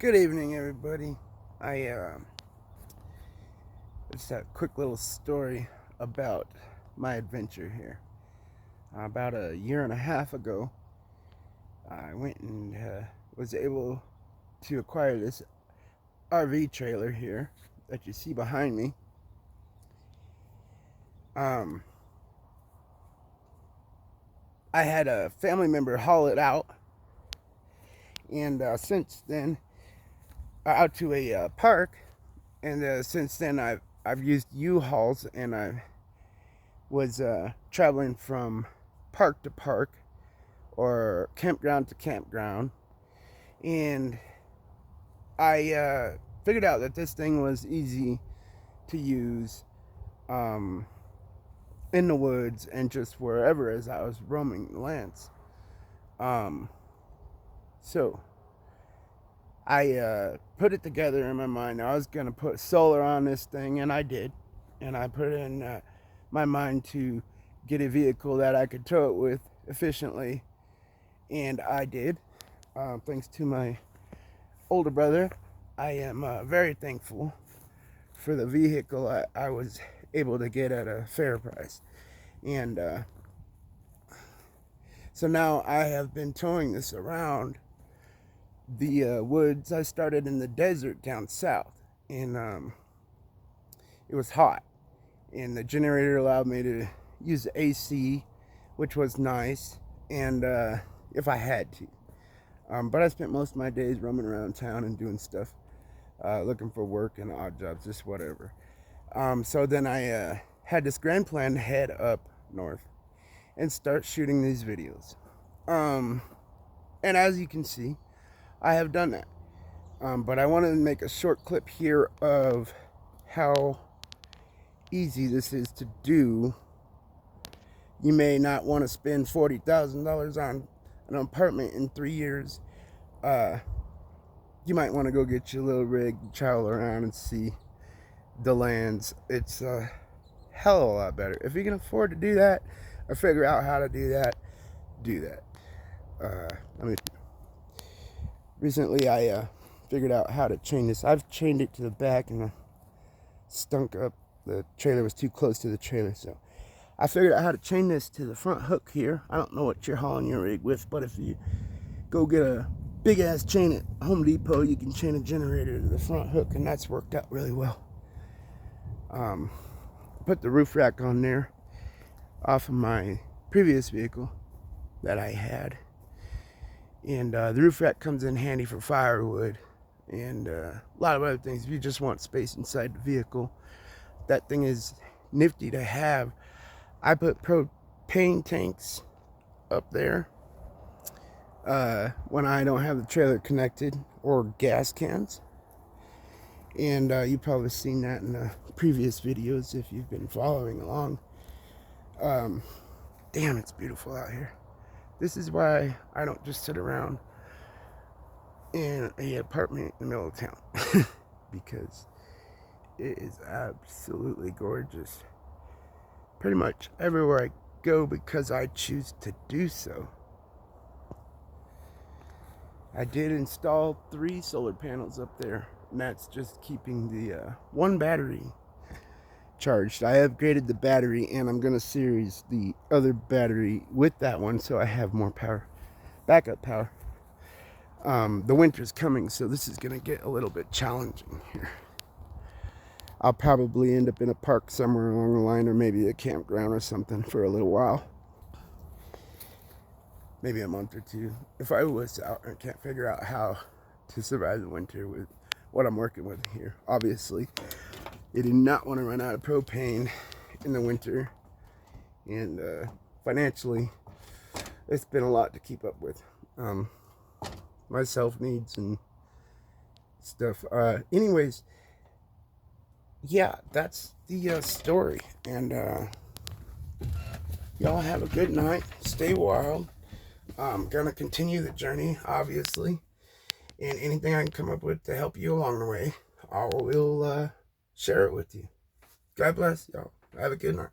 Good evening, everybody. Just a quick little story about my adventure here. About a year and a half ago, I went and was able to acquire this RV trailer here that you see behind me. I had a family member haul it out, and since then, out to a park, and since then I've used U-Hauls, and I was traveling from park to park or campground to campground, and I figured out that this thing was easy to use in the woods and just wherever as I was roaming the lands. So I put it together in my mind. I was gonna put solar on this thing, and I did, and I put it in my mind to get a vehicle that I could tow it with efficiently, and I did. Thanks to my older brother, I am very thankful for the vehicle I was able to get at a fair price. And so now I have been towing this around the woods. I started in the desert down south, and it was hot, and the generator allowed me to use the AC, which was nice, and if I had to. But I spent most of my days roaming around town and doing stuff, looking for work and odd jobs, just whatever. So then I had this grand plan to head up north and start shooting these videos. And as you can see, I have done that. But I wanted to make a short clip here of how easy this is to do. You may not want to spend $40,000 on an apartment in 3 years. You might want to go get your little rig, travel around and see the lands. It's a hell of a lot better. If you can afford to do that or figure out how to do that, do that. Recently I figured out how to chain this. I've chained it to the back, and I stunk up. The trailer was too close to the trailer, so I figured out how to chain this to the front hook here. I don't know what you're hauling your rig with, but if you go get a big ass chain at Home Depot, you can chain a generator to the front hook, and that's worked out really well. Put the roof rack on there off of my previous vehicle that I had, and the roof rack comes in handy for firewood and a lot of other things. If you just want space inside the vehicle, that thing is nifty to have. I put propane tanks up there when I don't have the trailer connected, or gas cans, and you've probably seen that in the previous videos if you've been following along. Damn, it's beautiful out here. This is why I don't just sit around in an apartment in the middle of town because it is absolutely gorgeous pretty much everywhere I go, because I choose to do so. I did install 3 solar panels up there, and that's just keeping the one battery charged. I upgraded the battery, and I'm going to series the other battery with that one so I have more power, backup power. The winter's coming, so this is going to get a little bit challenging here. I'll probably end up in a park somewhere along the line, or maybe a campground or something for a little while. Maybe a month or two. If I was out and can't figure out how to survive the winter with what I'm working with here. Obviously, they do not want to run out of propane in the winter. And financially, it's been a lot to keep up with. My self needs and stuff. Anyways, yeah, that's the story. And y'all have a good night. Stay wild. I'm gonna continue the journey, obviously, and anything I can come up with to help you along the way, I will share it with you. God bless y'all. Have a good night.